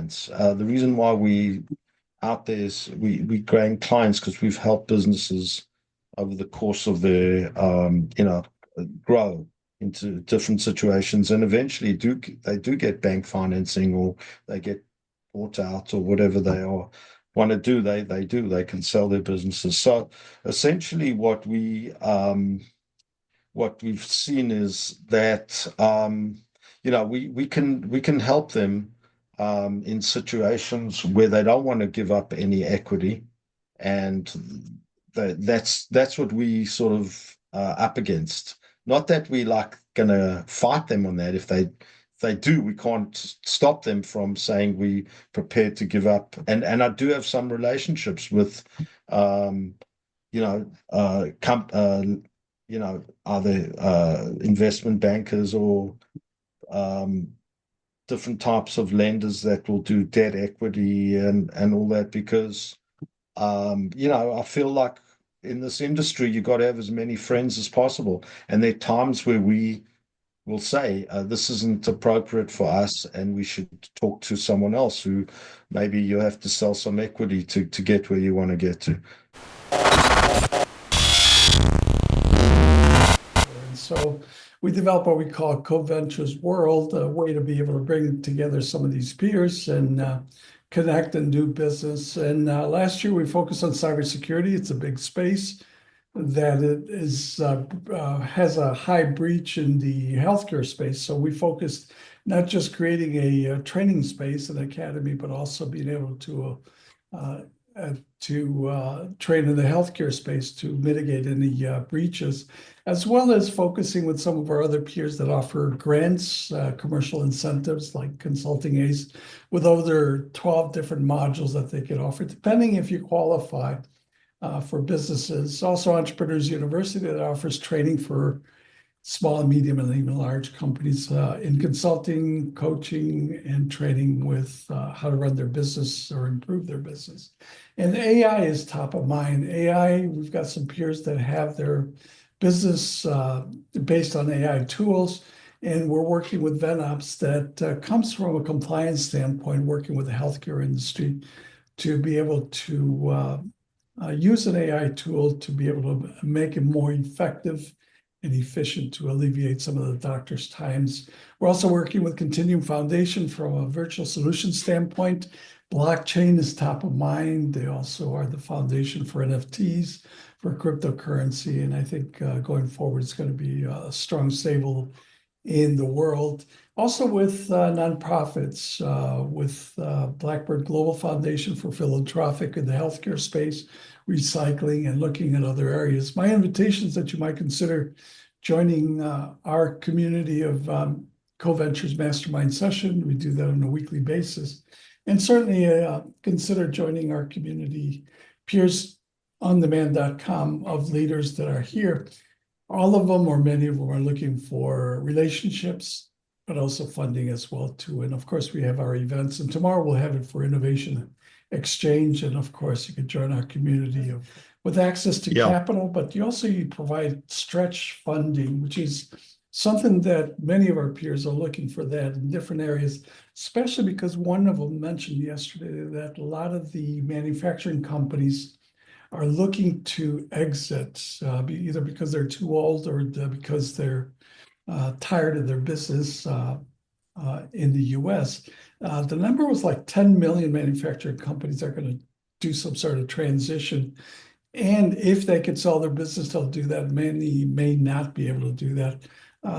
clients. The reason why we out there is we growing clients because we've helped businesses over the course of their grow into different situations, and eventually they do get bank financing, or they get bought out, or whatever they are want to do. They can sell their businesses. So essentially, what we've seen is that we can help them in situations where they don't want to give up any equity, and that's what we sort of up against. Not that we like gonna fight them on that. If they do, we can't stop them from saying we prepared to give up. And I do have some relationships with um, you know, either investment bankers or um, different types of lenders that will do debt equity and all that, because I feel like in this industry you got to have as many friends as possible, and there are times where we will say this isn't appropriate for us, and we should talk to someone else who maybe you have to sell some equity to get where you want to get to. And so we develop what we call CoVentures World, a way to be able to bring together some of these peers and connect and do business. And last year we focused on cybersecurity. It's a big space that it is has a high breach in the healthcare space. So we focused not just creating a training space, an academy, but also being able uh, to train in the healthcare space to mitigate any breaches, as well as focusing with some of our other peers that offer grants, commercial incentives like Consulting Ace, with over 12 different modules that they could offer, depending if you qualify for businesses. Also, Entrepreneurs University that offers training for small and medium and even large companies in consulting, coaching, and training with how to run their business or improve their business. And AI is top of mind. AI, we've got some peers that have their business based on AI tools, and we're working with VenOps that comes from a compliance standpoint, working with the healthcare industry to be able to use an AI tool to be able to make it more effective and efficient to alleviate some of the doctor's times. We're also working with Continuum Foundation from a virtual solution standpoint. Blockchain is top of mind. They also are the foundation for NFTs, for cryptocurrency. And I think going forward, it's going to be a strong, stable in the world. Also with nonprofits, with Blackbird Global Foundation for philanthropic in the healthcare space, recycling, and looking at other areas. My invitation is that you might consider joining our community of CoVentures Mastermind Session. We do that on a weekly basis. And certainly consider joining our community, peersondemand.com, of leaders that are here. All of them, or many of them, are looking for relationships, but also funding as well too. And of course, we have our events, and tomorrow we'll have it for Innovation Exchange. And of course, you can join our community with access to Yeah. capital, but you provide stretch funding, which is something that many of our peers are looking for that in different areas, especially because one of them mentioned yesterday that a lot of the manufacturing companies are looking to exit, either because they're too old or because they're tired of their business in the US. The number was like 10 million manufacturing companies are going to do some sort of transition. And if they could sell their business, they'll do that. Many may not be able to do that.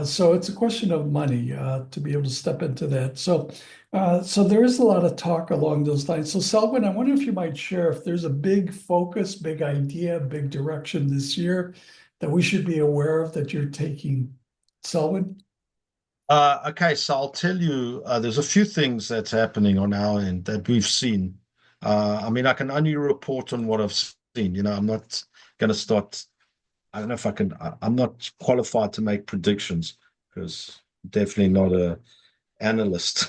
So it's a question of money to be able to step into that. So there is a lot of talk along those lines. So Selwyn, I wonder if you might share if there's a big focus, big idea, big direction this year that we should be aware of that you're taking. Selwyn? Okay, so I'll tell you, there's a few things that's happening on our end that we've seen. I mean, I can only report on what I've seen. I'm not going to start. I don't know if I can. I'm not qualified to make predictions because definitely not a analyst.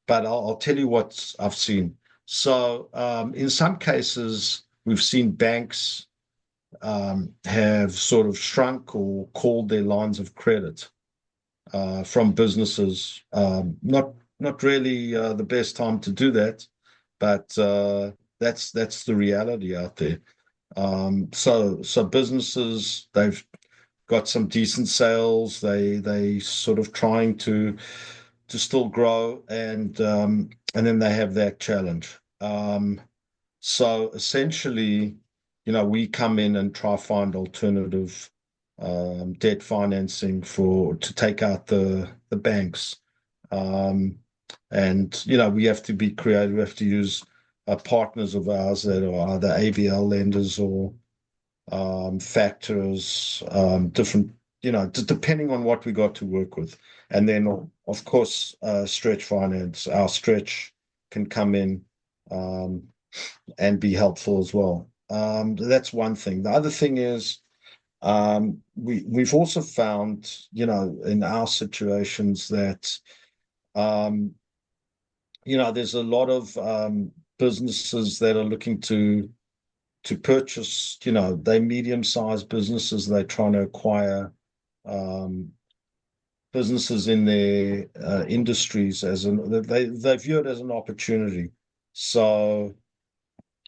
But I'll tell you what I've seen. So, in some cases, we've seen banks have sort of shrunk or called their lines of credit from businesses, not not really the best time to do that, but that's the reality out there. So businesses, they've got some decent sales. They sort of trying to still grow, and then they have that challenge. So essentially, we come in and try find alternative debt financing for to take out the banks. Um, and we have to be creative. We have to use partners of ours that are either ABL lenders or factors, different, depending on what we got to work with. And then, of course, stretch finance, our stretch can come in and be helpful as well. That's one thing. The other thing is we've also found, in our situations that, um, there's a lot of businesses that are looking to purchase, they medium-sized businesses. They're trying to acquire um, businesses in their industries they view it as an opportunity. So,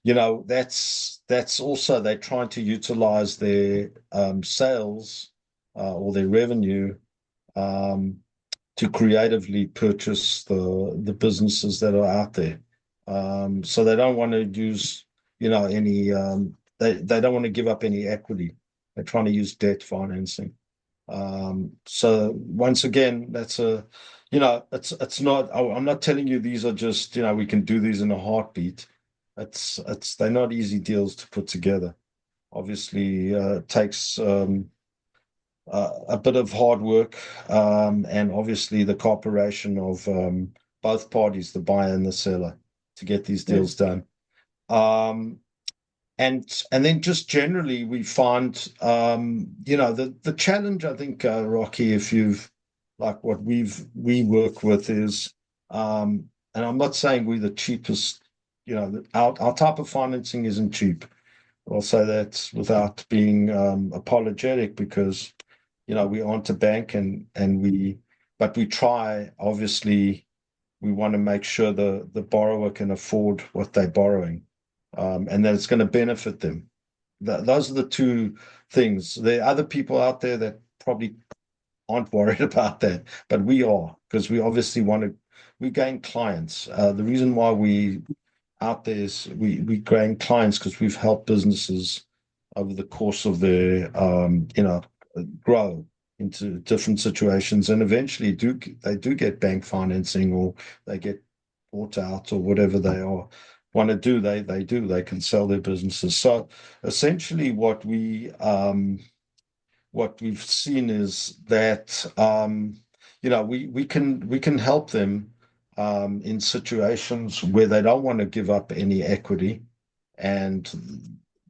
that's also they're trying to utilize their sales or their revenue um, to creatively purchase the businesses that are out there. So they don't want to use, any they don't want to give up any equity. They're trying to use debt financing. So once again, that's it's not. I'm not telling you these are just, we can do these in a heartbeat. They're not easy deals to put together. Obviously, it takes a bit of hard work, and obviously the cooperation of both parties, the buyer and the seller, to get these Yeah. deals done. Um, and then just generally, we find, the challenge. I think, Rocky, if you've like what we work with is, and I'm not saying we're the cheapest. Our type of financing isn't cheap. I'll say that without being apologetic, because we aren't a bank, but we try. Obviously, we want to make sure the borrower can afford what they're borrowing, and that it's going to benefit them. Those are the two things. There are other people out there that probably aren't worried about that, but we are, because we obviously we gain clients. The reason why we out there is we gain clients because we've helped businesses over the course of their grow into different situations, and eventually they do get bank financing, or they get bought out, or whatever they are want to do, they can sell their businesses. So essentially what we've seen is that we can help them in situations where they don't want to give up any equity, and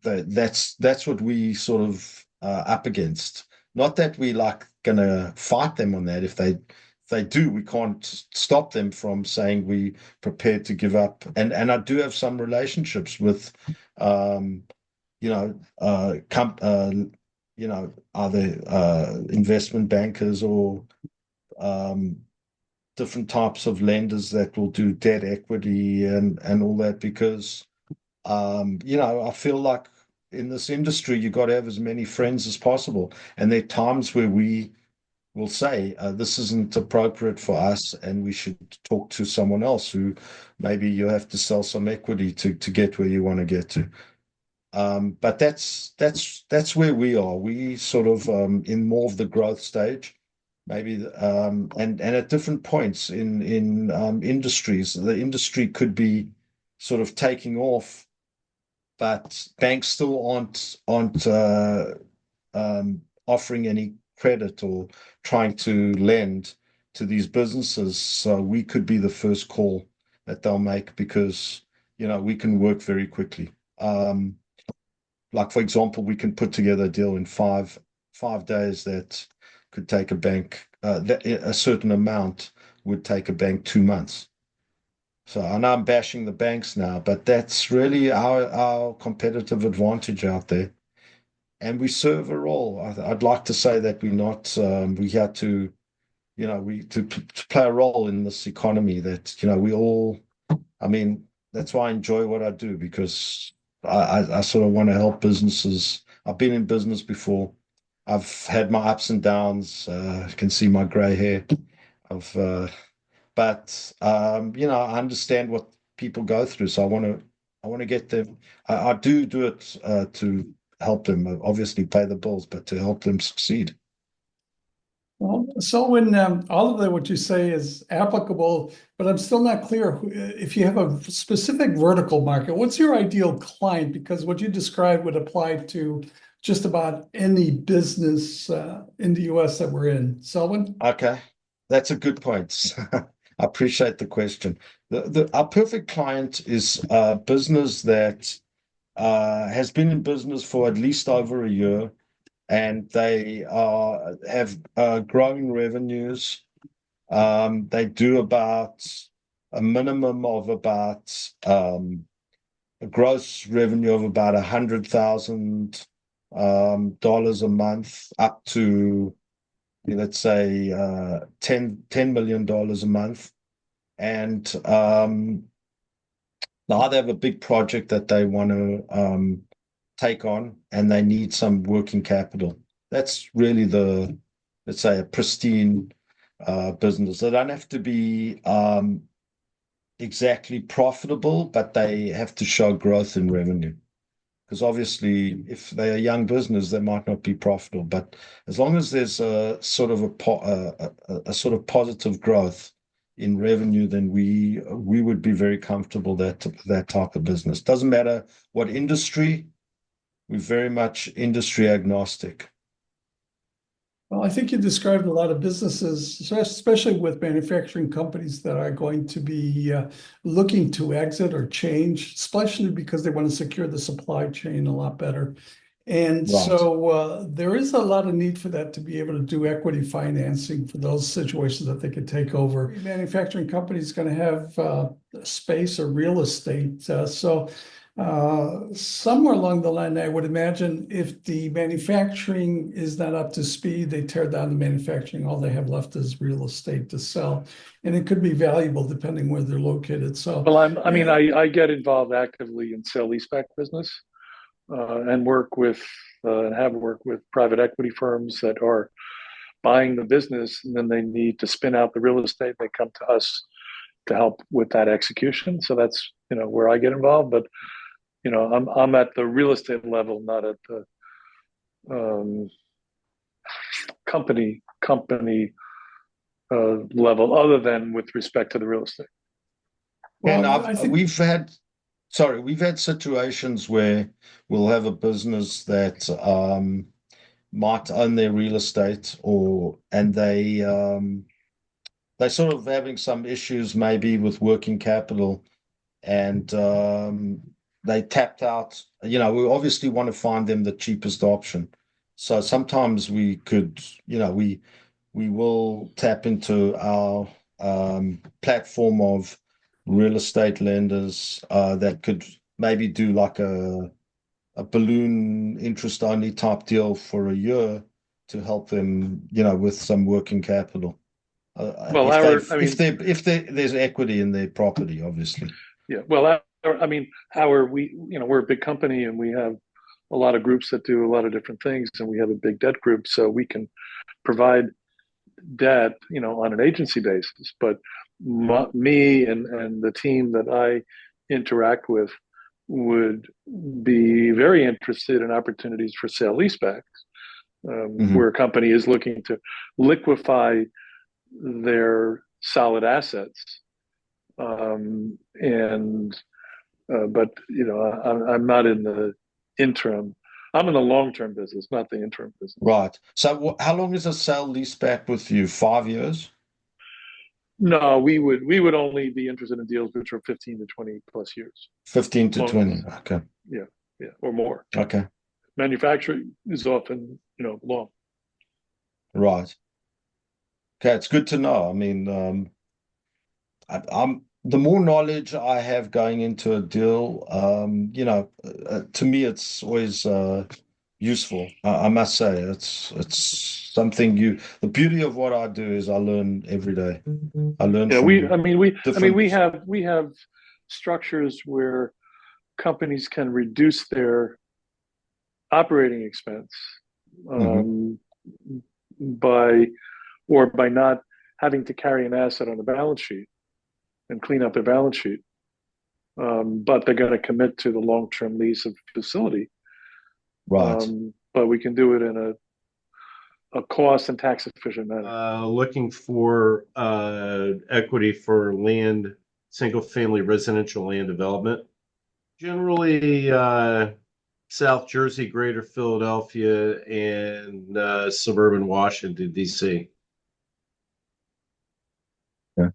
that's what we sort of up against. Not that we like gonna fight them on that. If they do, we can't stop them from saying we prepared to give up. And I do have some relationships with um, you know, either investment bankers or um, different types of lenders that will do debt equity and all that, because I feel like in this industry you got to have as many friends as possible, and there are times where we will say this isn't appropriate for us, and we should talk to someone else who maybe you have to sell some equity to get where you want to get to. But that's where we are. We sort of in more of the growth stage, maybe, and at different points in industries. The industry could be sort of taking off, but banks still aren't offering any credit or trying to lend to these businesses. So we could be the first call that they'll make, because we can work very quickly. Like, for example, we can put together a deal in five days that could take a bank that a certain amount would take a bank 2 months. So I know I'm bashing the banks now, but that's really our competitive advantage out there, and we serve a role. I'd like to say that we're not we had to. we to play a role in this economy that, we all, I mean, that's why I enjoy what I do because I sort of want to help businesses. I've been in business before. I've had my ups and downs. You can see my gray hair. I've but I understand what people go through, so I want to get them. I do it to help them, obviously pay the bills, but to help them succeed. Well, so when all of what you say is applicable, but I'm still not clear if you have a specific vertical market, what's your ideal client? Because what you described would apply to just about any business in the US that we're in. Selwyn? Okay, that's a good point. I appreciate the question. Our perfect client is a business that has been in business for at least over a year, and they have growing revenues. They do about a minimum of about a gross revenue of about $100,000 a month, up to, let's say, $10 million a month. And now they have a big project that they want to take on, and they need some working capital. That's really let's say, a pristine business. They don't have to be exactly profitable, but they have to show growth in revenue. Because obviously, if they're a young business, they might not be profitable. But as long as there's a sort of a sort of positive growth in revenue, then we would be very comfortable that type of business. Doesn't matter what industry, we're very much industry agnostic. Well, I think you described a lot of businesses, especially with manufacturing companies that are going to be looking to exit or change, especially because they want to secure the supply chain a lot better. And Right. so there is a lot of need for that to be able to do equity financing for those situations that they could take over. Manufacturing companies going to have space or real estate. Somewhere along the line, I would imagine if the manufacturing is not up to speed, they tear down the manufacturing. All they have left is real estate to sell, and it could be valuable depending where they're located. So, Well, I mean, I get involved actively in sale leaseback business and work with and have worked with private equity firms that are buying the business, and then they need to spin out the real estate. They come to us to help with that execution. So that's where I get involved. But I'm at the real estate level, not at the um, company level, other than with respect to the real estate. And well, I think we've had situations where we'll have a business that might own their real estate, and they sort of having some issues maybe with working capital, and they tapped out. We obviously want to find them the cheapest option. So sometimes we will tap into our platform of real estate lenders that could maybe do like a balloon interest only type deal for a year to help them, with some working capital. Well, There's equity in their property, obviously. yeah. Well, I mean, we're a big company and we have a lot of groups that do a lot of different things, and we have a big debt group, so we can provide debt, on an agency basis. But me and the team that I interact with would be very interested in opportunities for sale leasebacks, Hmm. where a company is looking to liquefy their solid assets. And but I'm not in the interim. I'm in the long term business, not the interim business. Right. So how long is a sale leaseback with you? 5 years? No, we would only be interested in deals which are 15 to 20 plus years. 15 to Long, 20. Okay. yeah, yeah, or more. Okay. Manufacturing is often, long. Right. Okay. It's good to know. I mean, I'm the more knowledge I have going into a deal, to me, it's always useful. I must say, it's something the beauty of what I do is I learn every day. I learn Yeah, from we different. have structures where companies can reduce their operating expense Mhm. um, by by not having to carry an asset on the balance sheet and clean up their balance sheet. But they're going to commit to the long-term lease of the facility. Right. But we can do it in a cost and tax efficient manner. Looking for equity for land, single family residential land development. Generally, South Jersey, Greater Philadelphia, and suburban Washington, D.C. Yeah.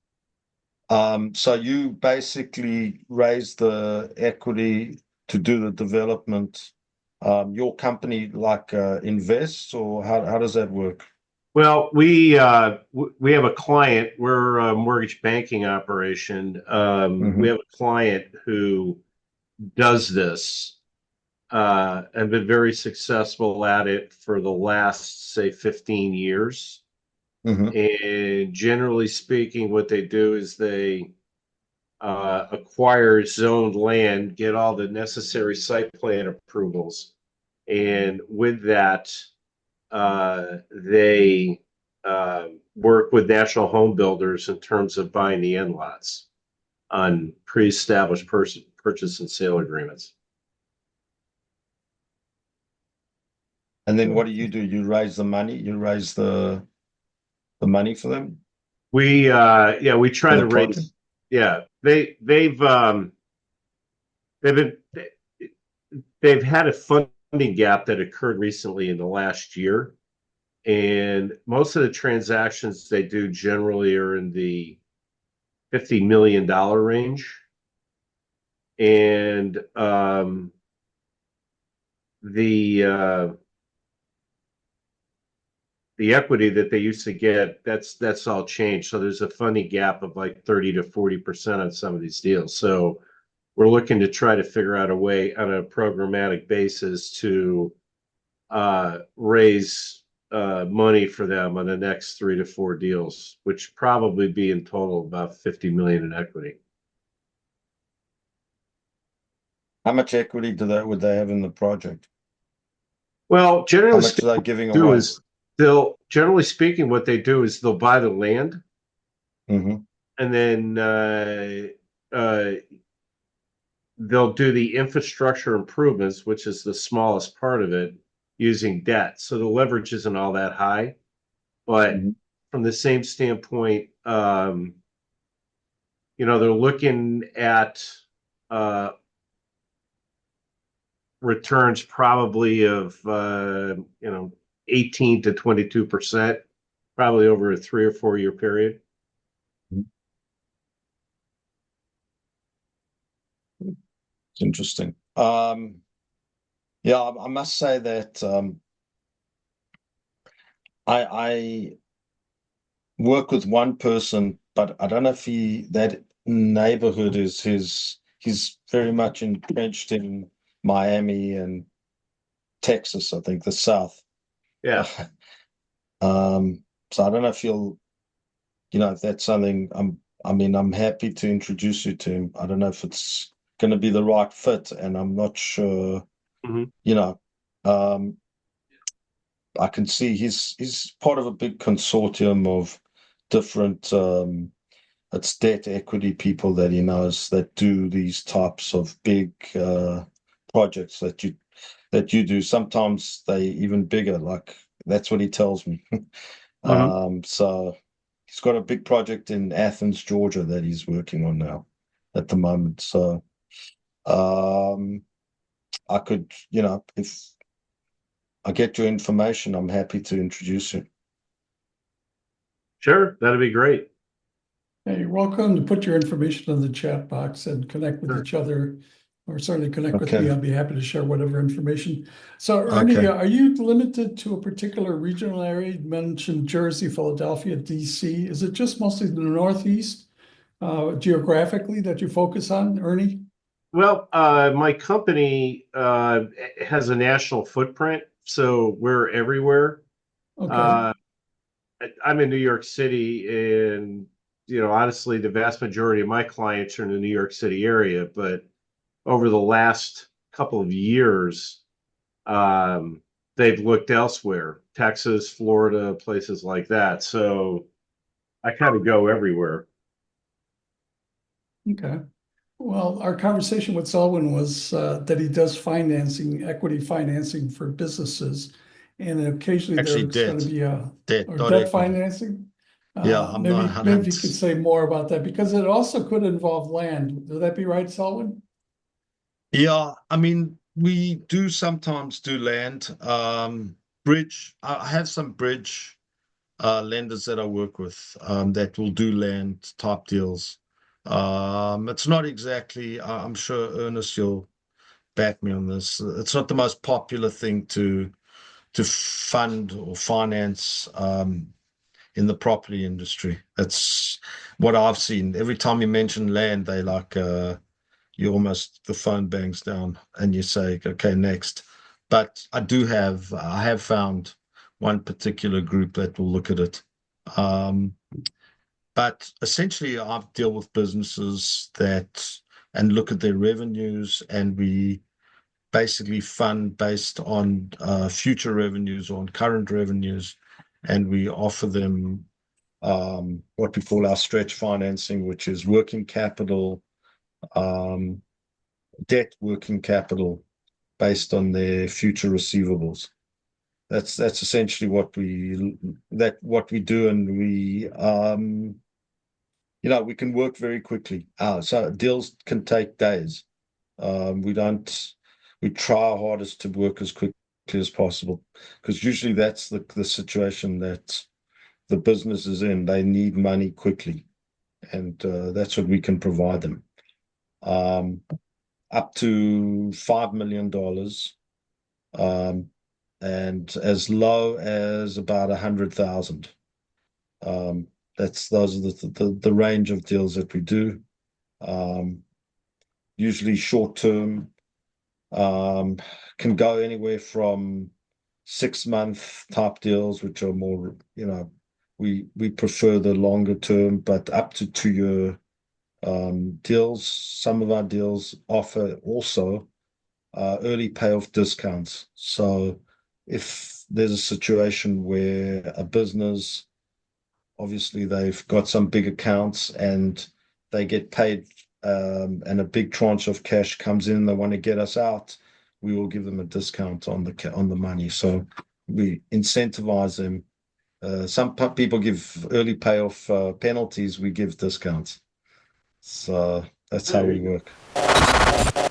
So you basically raise the equity to do the development. Your company like invests, or how does that work? Well, we have a client. We're a mortgage banking operation. We Hmm. have a client who does this and been very successful at it for the last, say, 15 years. Hmm. And generally speaking, what they do is they acquire zoned land, get all the necessary site plan approvals, and with that, they work with national home builders in terms of buying the end lots on pre-established purchase and sale agreements. And then what do? You raise the money. You raise the money for them We try for the to project. raise. Yeah, they've been they've had a funding gap that occurred recently in the last year, and most of the transactions they do generally are in the $50 million range, and the the equity that they used to get, that's all changed. So there's a funding gap of like 30 to 40% on some of these deals. So we're looking to try to figure out a way on a programmatic basis to raise money for them on the next 3 to 4 deals, which probably be in total about 50 million in equity. How much equity would they have in the project? Well, How generally much are speaking, they giving do away? is they'll generally speaking what they do is they'll buy the land, Hmm. and then they'll do the infrastructure improvements, which is the smallest part of it, using debt. So the leverage isn't all that high. But Hmm. from the same standpoint, they're looking at uh, returns probably of 18 to 22%, probably over a 3 or 4 year period. It's interesting. Yeah, I must say that I work with one person, but I don't know if that neighborhood is his. He's very much entrenched in Miami and Texas, I think, the South. Yeah, So I don't know if if that's something I mean, I'm happy to introduce you to him. I don't know if it's going to be the right fit, and I'm not sure, mm-hmm. you know, um, I can see he's part of a big consortium of different it's debt equity people that he knows that do these types of big projects that you do. Sometimes they even bigger, like that's what he tells me. Mm-hmm. So he's got a big project in Athens, Georgia that he's working on now at the moment. So um I could, if I get your information, I'm happy to introduce you. Sure, that'd be great. Hey, you're welcome to put your information in the chat box and connect with Sure. each other, or certainly connect with me. Okay. I'll be happy to share whatever information. So, Ernie, Okay. are you limited to a particular regional area? You mentioned Jersey, Philadelphia, DC. Is it just mostly the Northeast geographically that you focus on, Ernie? Well, my company has a national footprint. So we're everywhere. Okay. I'm in New York City, and honestly, the vast majority of my clients are in the New York City area. But over the last couple of years, um, they've looked elsewhere, Texas, Florida, places like that. So I kind of go everywhere. Okay. Well, our conversation with Selwyn was that he does financing, equity financing for businesses. And occasionally Actually, there's going to debt, be debt, or not debt equity. financing. Yeah, I'm not. Maybe I you could don't. say more about that because it also could involve land. Would that be right, Selwyn? Yeah, I mean, we do sometimes do land. Bridge. I have some bridge lenders that I work with that will do land type deals. It's not exactly. I'm sure Ernest, you'll back me on this. It's not the most popular thing to fund or finance in the property industry. That's what I've seen. Every time you mention land, they like you almost the phone bangs down and you say, okay, next. But I have found one particular group that will look at it. Um, but essentially, I deal with businesses that and look at their revenues, and we basically fund based on future revenues or on current revenues, and we offer them what we call our stretch financing, which is working capital, um, debt working capital based on their future receivables. That's essentially what we do, and we can work very quickly. So deals can take days. We don't we try our hardest to work as quickly as possible because usually that's the situation that the business is in. They need money quickly, and that's what we can provide them. Um, Up to $5 million, um, and as low as about 100,000. Um, those are the range of deals that we do. Um, Usually short term, um, can go anywhere from 6 month type deals, which are more, we prefer the longer term, but up to 2 year deals. Some of our deals offer also early payoff discounts. So if there's a situation where a business, obviously they've got some big accounts and they get paid, and a big tranche of cash comes in, they want to get us out, we will give them a discount on the money. So we incentivize them. Some people give early payoff penalties. We give discounts. So that's how There we you work. go.